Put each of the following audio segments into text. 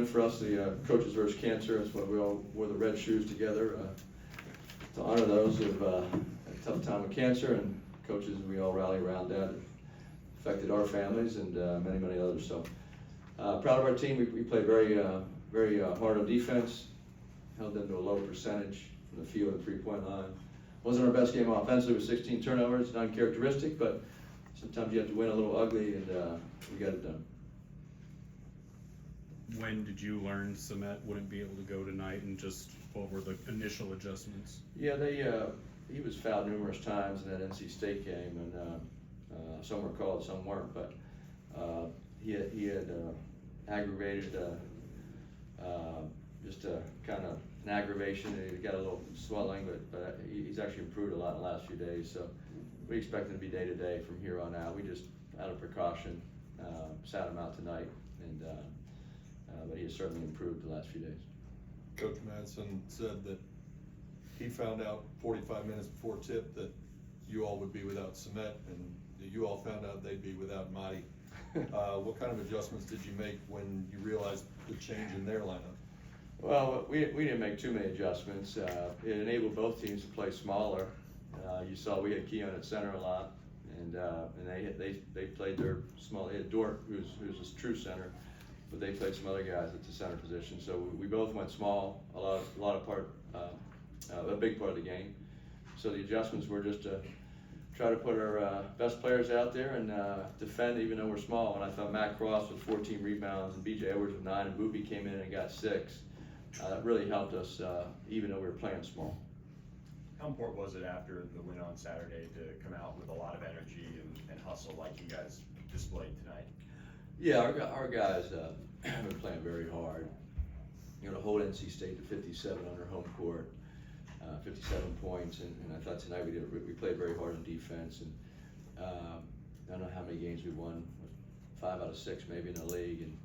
win for us, the Coaches vs. Cancer. That's why we all wore the red shoes together to honor those who've had a tough time with cancer, and coaches, we all rally around that. It affected our families and many, many others. So proud of our team. We played very hard on defense, held them to a low percentage from the field and three-point line. Wasn't our best game offensively with 16 turnovers, not uncharacteristic, but sometimes you have to win a little ugly, and we got it done. When did you learn Sumet wouldn't be able to go tonight, and just what were the initial adjustments? Yeah, he was fouled numerous times in that NC State game, and some were called, some weren't, but he had aggravated just a kind of an aggravation. He got a little swelling, but he's actually improved a lot in the last few days, so we expect him to be day-to-day from here on out. We just, out of precaution, sat him out tonight, and but he has certainly improved the last few days. Coach Madsen said that he found out 45 minutes before tip that you all would be without Sumet, and that you all found out they'd be without Marty. What kind of adjustments did you make when you realized the change in their lineup? Well, we didn't make too many adjustments. It enabled both teams to play smaller. You saw we had Keon at center a lot, and they played their small. They had Dort, who's a true center, but they played some other guys at the center position. So we both went small a big part of the game. So the adjustments were just to try to put our best players out there and defend, even though we're small. And I thought Matt Cross with 14 rebounds and BJ Edwards with 9, and Boopy came in and got 6. That really helped us, even though we were playing small. How important was it after the win on Saturday to come out with a lot of energy and hustle like you guys displayed tonight? Yeah, our guys have been playing very hard. You know, to hold NC State to 57 on their home court, 57 points, and I thought tonight we played very hard on defense. And I don't know how many games we won, 5 out of 6 maybe in the league, and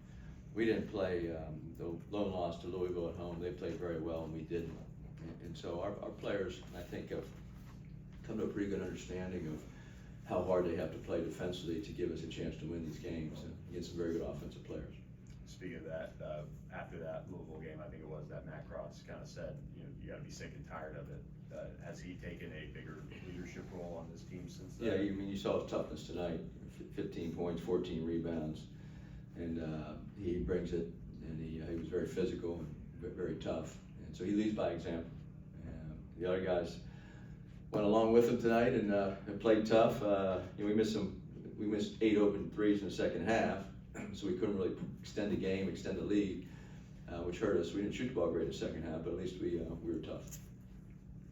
we didn't play the lone loss to Louisville at home. They played very well, and we didn't. And so our players, I think, have come to a pretty good understanding of how hard they have to play defensively to give us a chance to win these games against some very good offensive players. Speaking of that, after that Louisville game, I think it was, that Matt Cross kind of said, you got to be sick and tired of it. Has he taken a bigger leadership role on this team since then? Yeah, you saw his toughness tonight, 15 points, 14 rebounds, and he brings it, and he was very physical and very tough, and so he leads by example. The other guys went along with him tonight and played tough. We missed 8 open threes in the second half, so we couldn't really extend the game, extend the lead, which hurt us. We didn't shoot the ball great in the second half, but at least we were tough.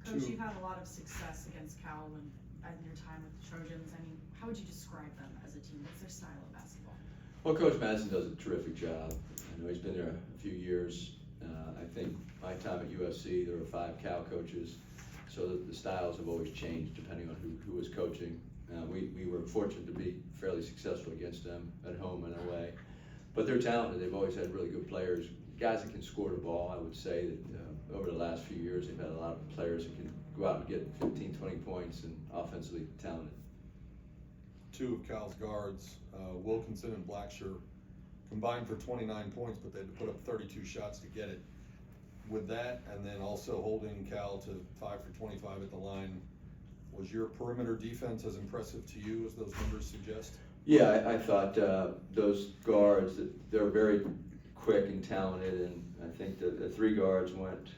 Coach, you've had a lot of success against Cal in your time with the Trojans. I mean, how would you describe them as a team? What's their style of basketball? Well, Coach Madsen does a terrific job. I know he's been there a few years. I think my time at USC, there were 5 Cal coaches, so the styles have always changed depending on who was coaching. We were fortunate to be fairly successful against them at home and away. But they're talented. They've always had really good players, guys that can score the ball. I would say that over the last few years, they've had a lot of players that can go out and get 15, 20 points and offensively talented. 2 of Cal's guards, Wilkinson and Blacksher, combined for 29 points, but they had to put up 32 shots to get it. With that, and then also holding Cal to 5 for 25 at the line, was your perimeter defense as impressive to you as those numbers suggest? Yeah, I thought those guards, they're very quick and talented, and I think the 3 guards went,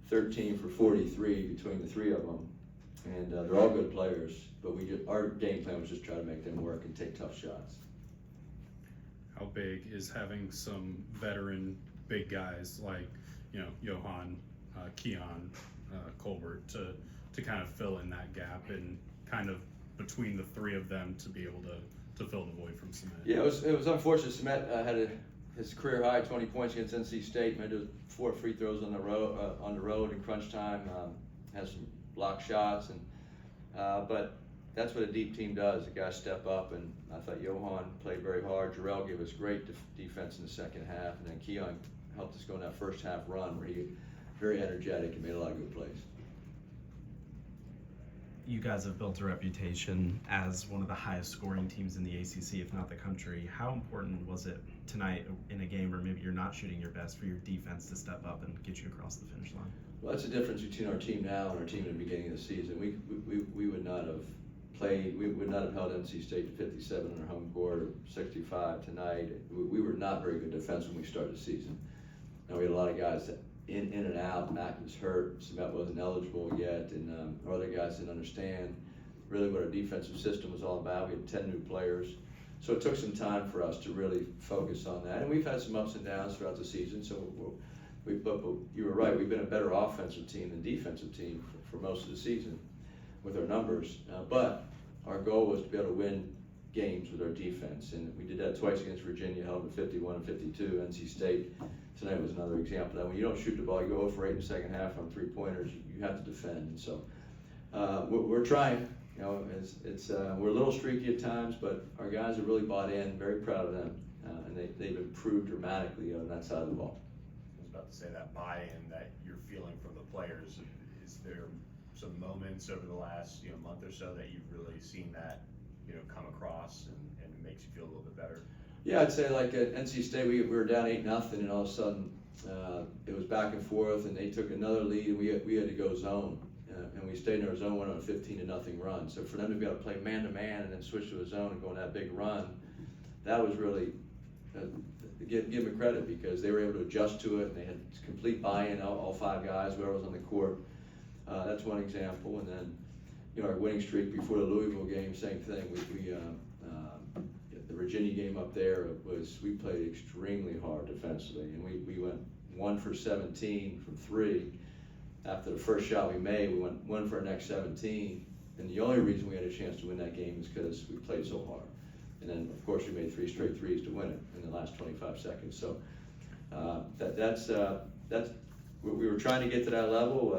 13 for 43 between the 3 of them, and they're all good players, but our game plan was just try to make them work and take tough shots. How big is having some veteran big guys like, Johan, Keon, Colbert to kind of fill in that gap and kind of between the 3 of them to be able to fill the void from Sumet? Yeah, it was unfortunate. Sumet had his career high 20 points against NC State, made 4 free throws on the road in crunch time, has some block shots, and but that's what a deep team does. The guys step up, and I thought Johan played very hard. Jarrell gave us great defense in the second half, and then Keon helped us go in that first half run where he very energetic and made a lot of good plays. You guys have built a reputation as one of the highest scoring teams in the ACC, if not the country. How important was it tonight in a game where maybe you're not shooting your best for your defense to step up and get you across the finish line? Well, that's the difference between our team now and our team in the beginning of the season. We would not have played, we would not have held NC State to 57 on our home court or 65 tonight. We were not very good defense when we started the season. Now we had a lot of guys that in and out. Mac was hurt, Smet wasn't eligible yet, and our other guys didn't understand really what our defensive system was all about. We had 10 new players. So it took some time for us to really focus on that. And we've had some ups and downs throughout the season, so but you were right, we've been a better offensive team than defensive team for most of the season with our numbers. But our goal was to be able to win games with our defense, and we did that twice against Virginia, held them 51 and 52. NC State tonight was another example. That when you don't shoot the ball, you go 0 for 8 in the second half on 3-pointers, you have to defend. And so we're trying. You know, we're a little streaky at times, but our guys are really bought in. Very proud of them, and they've improved dramatically on that side of the ball. I was about to say that buy-in that you're feeling from the players. Is there some moments over the last month or so that you've really seen that come across and it makes you feel a little bit better? Yeah, I'd say like at NC State we were down 8-0, and all of a sudden it was back and forth, and they took another lead, and we had to go zone. And we stayed in our zone, went on a 15-0 run. So for them to be able to play man-to-man and then switch to a zone and go on that big run, that was really, give them credit, because they were able to adjust to it, and they had complete buy-in, all 5 guys, whoever was on the court. That's one example. And then, our winning streak before the Louisville game, same thing. The Virginia game up there we played extremely hard defensively, and we went 1 for 17 from 3. After the first shot we made, we went 1 for our next 17, and the only reason we had a chance to win that game is because we played so hard. And then, of course, we made 3 straight threes to win it in the last 25 seconds. So that's we were trying to get to that level,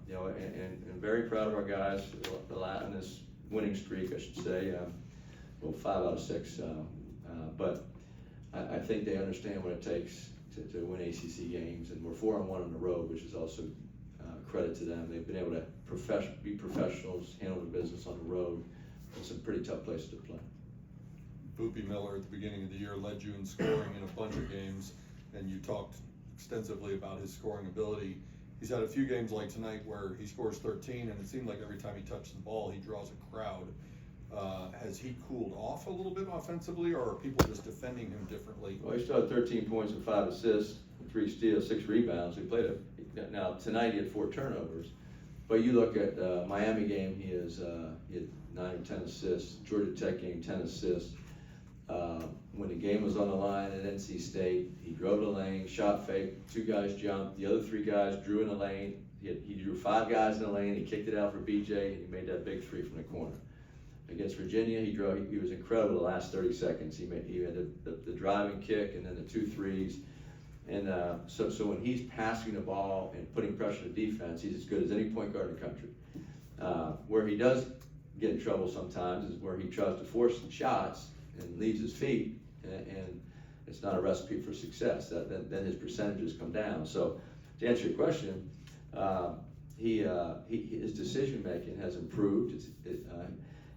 and very proud of our guys in this winning streak, I should say. 5 out of 6, but I think they understand what it takes to win ACC games, and we're 4-1 on the road, which is also credit to them. They've been able to be professionals, handle the business on the road in some pretty tough places to play. LEDe Miller at the beginning of the year led you in scoring in a bunch of games, and you talked extensively about his scoring ability. He's had a few games like tonight where he scores 13, and it seemed like every time he touches the ball, he draws a crowd. Has he cooled off a little bit offensively, or are people just defending him differently? Well, he still had 13 points and 5 assists, 3 steals, 6 rebounds. Now tonight he had 4 turnovers, but you look at Miami game, he had 9 or 10 assists. Georgia Tech game, 10 assists. When the game was on the line at NC State, he drove the lane, shot fake, 2 guys jumped, the other 3 guys drew in the lane. He drew 5 guys in the lane, he kicked it out for BJ, and he made that big 3 from the corner. Against Virginia, he was incredible the last 30 seconds. He had the driving kick and then the 2 threes. And so when he's passing the ball and putting pressure on the defense, he's as good as any point guard in the country. Where he does get in trouble sometimes is where he tries to force shots and leaves his feet, and it's not a recipe for success. Then his percentages come down. So to answer your question, his decision making has improved.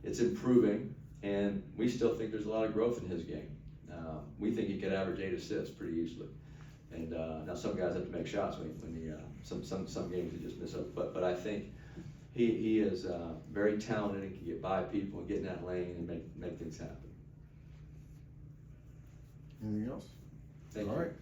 It's improving, and we still think there's a lot of growth in his game. We think he could average 8 assists pretty easily. And now some guys have to make shots some games he just miss up. But I think he is very talented and can get by people and get in that lane and make things happen. Anything else? Thank All you. right.